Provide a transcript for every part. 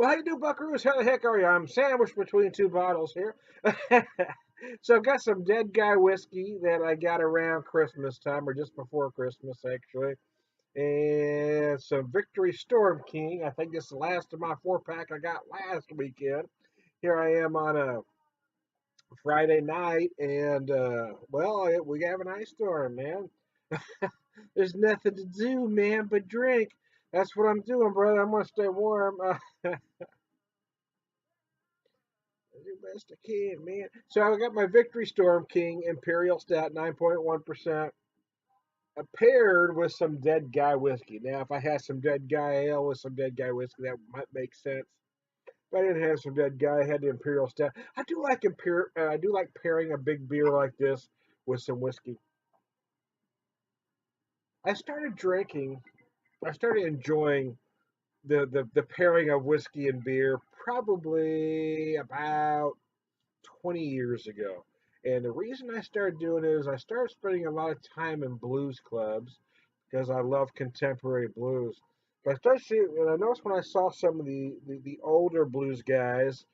Well, how you do, buckaroos? How the heck are you? I'm sandwiched between two bottles here. So I've got some Dead Guy whiskey that I got around Christmas time, or just before Christmas, actually. And some Victory Storm King. I think this is the last of my 4-pack I got last weekend. Here I am on a Friday night, and, we have an ice storm, man. There's nothing to do, man, but drink. That's what I'm doing, brother. I'm going to stay warm. Do best I can, man. So I got my Victory Storm King Imperial Stout, 9.1%, paired with some Dead Guy whiskey. Now, if I had some Dead Guy ale with some Dead Guy whiskey, that might make sense. But I didn't have some Dead Guy. I had the Imperial Stout. I do like pairing a big beer like this with some whiskey. I started drinking. I started enjoying the pairing of whiskey and beer probably about 20 years ago. And the reason I started doing it is I started spending a lot of time in blues clubs because I love contemporary blues. But I started seeing, and I noticed when I saw some of the older blues guys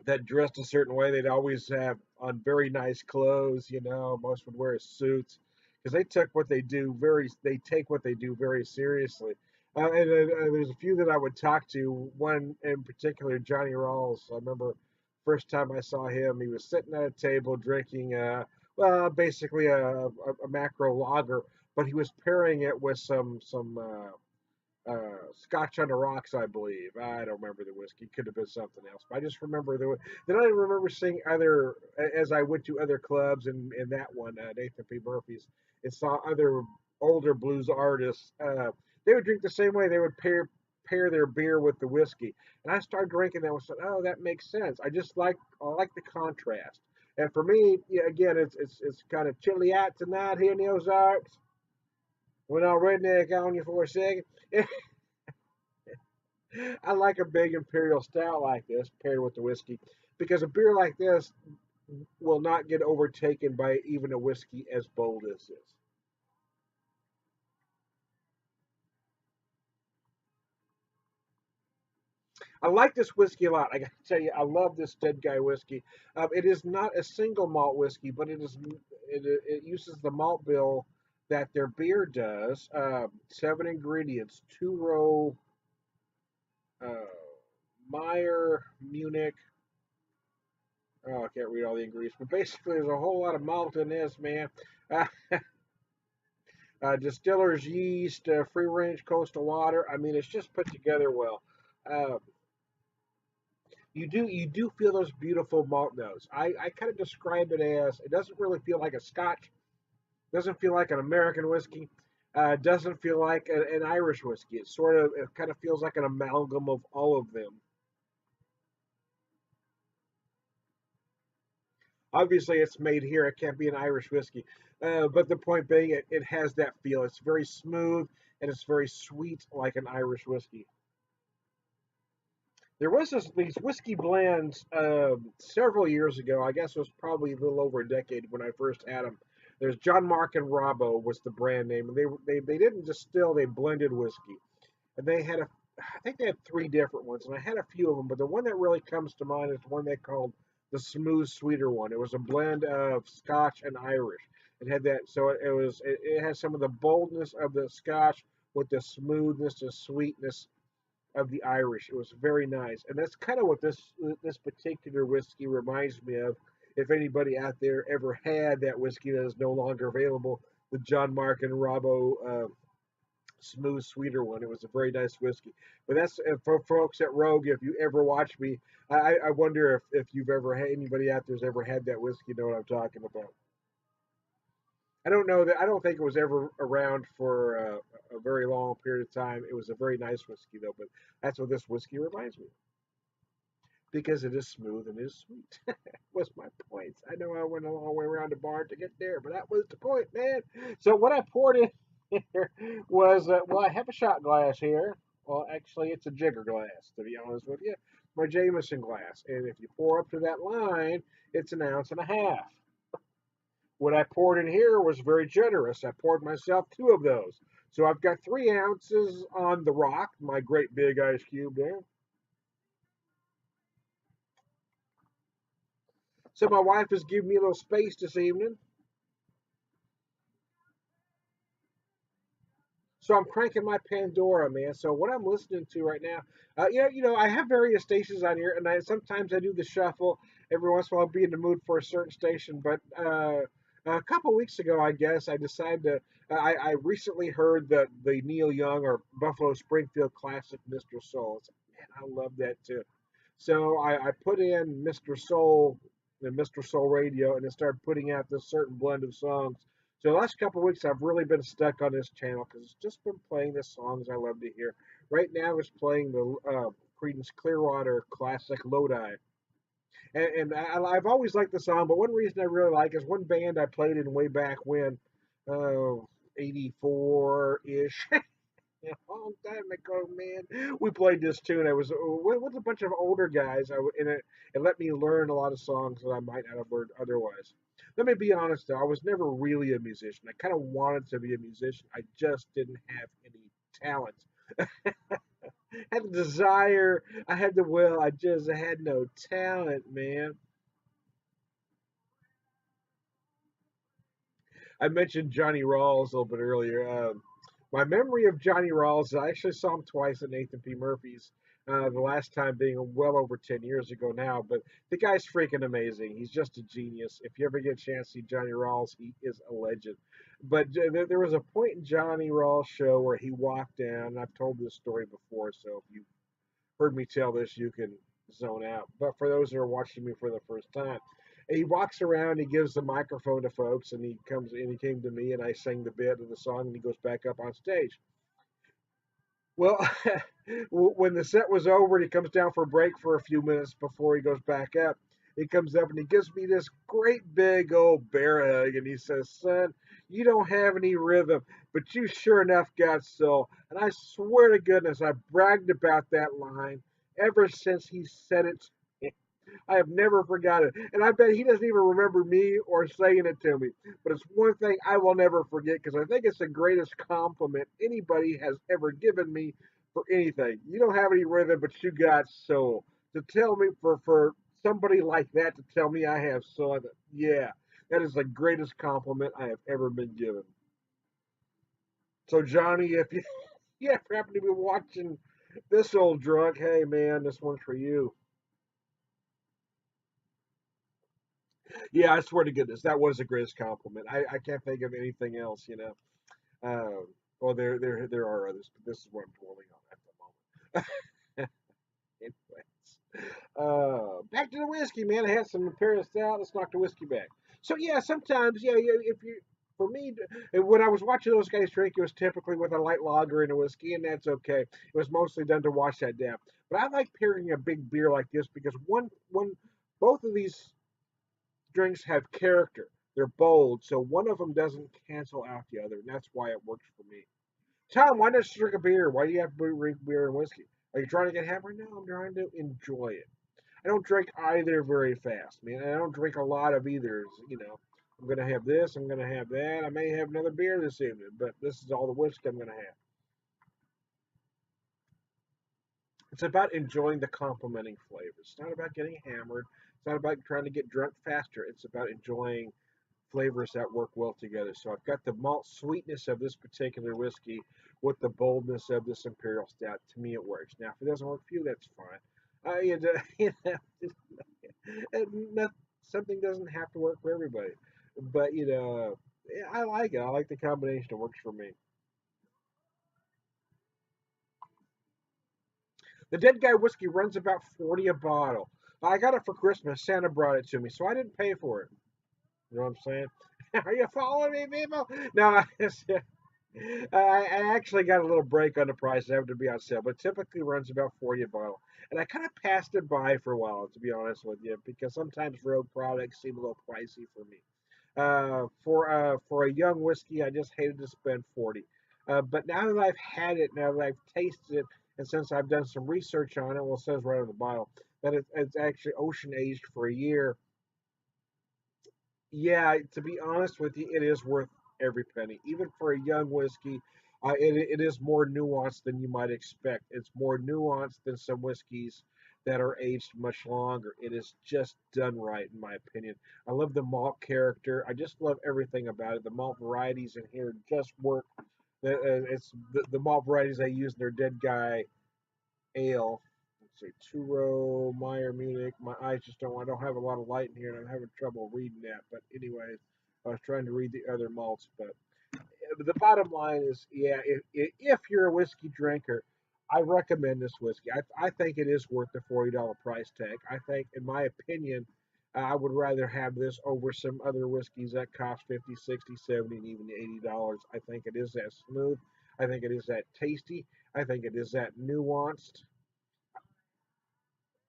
that dressed a certain way, they'd always have on very nice clothes, most would wear suits because they take what they do very seriously. There's a few that I would talk to. One in particular, Johnny Rawls. I remember first time I saw him, he was sitting at a table drinking, basically a macro lager, but he was pairing it with some Scotch on the rocks, I believe. I don't remember the whiskey. Could have been something else. But I just remember then I remember seeing other as I went to other clubs and that one, Nathan P. Murphy's, and saw other older blues artists. They would drink the same way. They would pair their beer with the whiskey, and I started drinking that and said, "Oh, that makes sense." I like the contrast. And for me, yeah, again, it's kind of chilly out tonight here in the Ozarks. Went all redneck on you for a second. I like a big imperial stout like this paired with the whiskey because a beer like this will not get overtaken by even a whiskey as bold as this. I like this whiskey a lot. I got to tell you, I love this Dead Guy whiskey. It is not a single malt whiskey, but it uses the malt bill that their beer does. 7 ingredients: two row uh, Meyer Munich. Oh, I can't read all the ingredients, but basically, there's a whole lot of malt in this, man. Uh, distiller's yeast, free range coastal water. I mean, it's just put together well. Uh, you do feel those beautiful malt notes. I kind of describe it as it doesn't really feel like a Scotch, doesn't feel like an American whiskey, doesn't feel like an Irish whiskey. It kind of feels like an amalgam of all of them. Obviously, it's made here. It can't be an Irish whiskey. But the point being, it has that feel. It's very smooth and it's very sweet, like an Irish whiskey. There was these whiskey blends several years ago. I guess it was probably a little over a decade when I first had them. There's John Mark and Robbo was the brand name, and they didn't distill. They blended whiskey, and I think they had three different ones, and I had a few of them, but the one that really comes to mind is the one they called the Smooth Sweeter one. It was a blend of Scotch and Irish. It had that, so it has some of the boldness of the Scotch with the smoothness, the sweetness of the Irish. It was very nice, and that's kind of what this particular whiskey reminds me of. If anybody out there ever had that whiskey that is no longer available, the John Mark and Robbo smooth, sweeter one. It was a very nice whiskey. But that's for folks at Rogue. If you ever watch me, I wonder if you've ever had anybody out there's ever had that whiskey. Know what I'm talking about? I don't know that. I don't think it was ever around for a very long period of time. It was a very nice whiskey though. But that's what this whiskey reminds me of because it is smooth and it is sweet. Was my point. I know I went a long way around the barn to get there, but that was the point, man. So what I poured in here was I have a shot glass here. Well, actually, it's a jigger glass, to be honest with you. My Jameson glass, and if you pour up to that line, it's an ounce and a half. What I poured in here was very generous. I poured myself two of those. So I've got 3 ounces on the rock, my great big ice cube there. So my wife has given me a little space this evening. So I'm cranking my Pandora, man. So what I'm listening to right now, I have various stations on here, and sometimes I do the shuffle. Every once in a while, I'll be in the mood for a certain station. But a couple weeks ago, I guess I decided to. I recently heard the Neil Young or Buffalo Springfield classic, "Mr. Soul." It's like, man, I love that too. So I put in Mr. Soul and Mr. Soul Radio, and it started putting out this certain blend of songs. So the last couple of weeks, I've really been stuck on this channel because it's just been playing the songs I love to hear. Right now, it's playing the Creedence Clearwater classic "Lodi," I've always liked the song. But one reason I really like is one band I played in way back when, uh, '84 ish. A long time ago, man. We played this tune. I was with a bunch of older guys. And it let me learn a lot of songs that I might not have learned otherwise. Let me be honest, though. I was never really a musician. I kind of wanted to be a musician. I just didn't have any talent. I had the desire. I had the will. I had no talent, man. I mentioned Johnny Rawls a little bit earlier. My memory of Johnny Rawls, I actually saw him twice at Nathan P. Murphy's. The last time being well over 10 years ago now. But the guy's freaking amazing. He's just a genius. If you ever get a chance to see Johnny Rawls, he is a legend. But there was a point in Johnny Rawls' show where he walked down, and I've told this story before, so if you heard me tell this, you can zone out. But for those that are watching me for the first time, he walks around, he gives the microphone to folks, and he came to me, and I sang the bit of the song, and he goes back up on stage. Well, when the set was over and he comes down for a break for a few minutes before he goes back up, he comes up and he gives me this great big old bear hug and he says, "Son, you don't have any rhythm, but you sure enough got soul." And I swear to goodness, I bragged about that line ever since he said it. I have never forgot it. And I bet he doesn't even remember me or saying it to me. But it's one thing I will never forget because I think it's the greatest compliment anybody has ever given me for anything. You don't have any rhythm, but you got soul. To tell me for somebody like that to tell me I have soul, yeah, that is the greatest compliment I have ever been given. So Johnny, if you yeah, happen to be watching this old drunk, hey man, this one's for you. Yeah, I swear to goodness, that was the greatest compliment. I can't think of anything else, you know. Well, there are others, but this is what I'm dwelling on at the moment. Anyways, back to the whiskey, man. I had some Imperial Stout. Let's knock the whiskey back. So yeah, sometimes if you for me, when I was watching those guys drink, it was typically with a light lager and a whiskey, and that's okay. It was mostly done to wash that down. But I like pairing a big beer like this because both of these drinks have character. They're bold, so one of them doesn't cancel out the other, and that's why it works for me. Tom, why not drink a beer? Why do you have to drink beer and whiskey? Are you trying to get hammered? No, I'm trying to enjoy it. I don't drink either very fast, man. I don't drink a lot of either. You know, I'm gonna have this. I'm gonna have that. I may have another beer this evening, but this is all the whiskey I'm gonna have. It's about enjoying the complementing flavors. It's not about getting hammered. It's not about trying to get drunk faster. It's about enjoying flavors that work well together. So I've got the malt sweetness of this particular whiskey with the boldness of this imperial stout. To me, it works. Now, if it doesn't work for you, that's fine. You know, not, something doesn't have to work for everybody. But yeah, I like it. I like the combination. It works for me. The Dead Guy whiskey runs about 40 a bottle. I got it for Christmas. Santa brought it to me, so I didn't pay for it. You know what I'm saying? Are you following me, people? No, I actually got a little break on the price. It happened to be on sale, but typically runs about 40 a bottle. And I kind of passed it by for a while, to be honest with you, because sometimes road products seem a little pricey for me. For a young whiskey, I just hated to spend 40. But now that I've had it, now that I've tasted it, and since I've done some research on it, well, it says right on the bottle that it's actually ocean aged for a year. Yeah, to be honest with you, it is worth every penny. Even for a young whiskey, It is more nuanced than you might expect. It's more nuanced than some whiskeys that are aged much longer. It is just done right, in my opinion. I love the malt character. I just love everything about it. The malt varieties in here just work. It's the malt varieties they use in their Dead Guy Ale. Let's see, Turo, Meyer, Munich. My eyes just don't. I don't have a lot of light in here, and I'm having trouble reading that. But anyways, I was trying to read the other malts, but the bottom line is, yeah, if you're a whiskey drinker, I recommend this whiskey. I think it is worth the $40 price tag. I think, in my opinion, I would rather have this over some other whiskeys that cost 50, 60, 70, and even $80. I think it is that smooth. I think it is that tasty. I think it is that nuanced.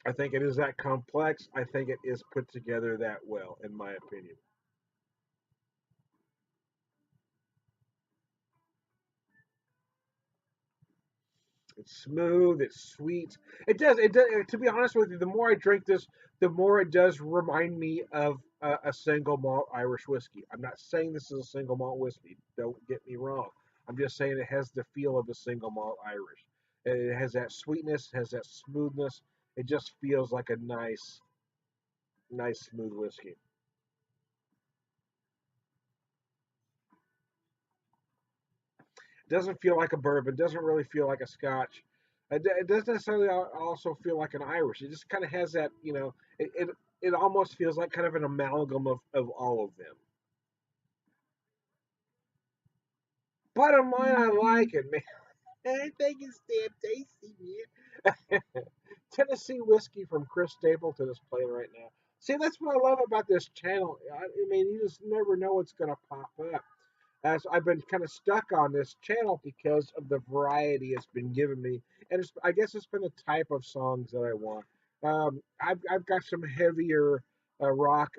I think it is that complex. I think it is put together that well, in my opinion. It's smooth. It's sweet. It does. It does. To be honest with you, the more I drink this, the more it does remind me of a single malt Irish whiskey. I'm not saying this is a single malt whiskey. Don't get me wrong. I'm just saying it has the feel of a single malt Irish. It has that sweetness. Has that smoothness. It just feels like a nice, nice smooth whiskey. Doesn't feel like a bourbon. Doesn't really feel like a Scotch. It doesn't necessarily also feel like an Irish. It just kind of has that, it almost feels like kind of an amalgam of all of them. Bottom line, I like it, man. I think it's damn tasty, man. Tennessee whiskey from Chris Stapleton is playing right now. See, that's what I love about this channel. I mean, you just never know what's going to pop up. As I've been kind of stuck on this channel because of the variety it's been giving me, and I guess it's been the type of songs that I want. I've got some heavier rock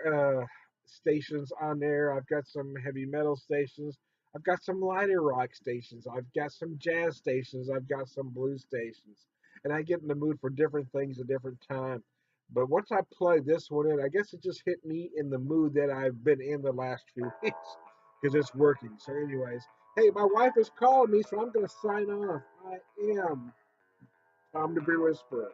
stations on there. I've got some heavy metal stations. I've got some lighter rock stations. I've got some jazz stations. I've got some blues stations, and I get in the mood for different things at different time. But once I plug this one in, I guess it just hit me in the mood that I've been in the last few weeks because it's working. So, anyways, hey, my wife is calling me, so I'm going to sign off. I am Tom the Beer Whisperer.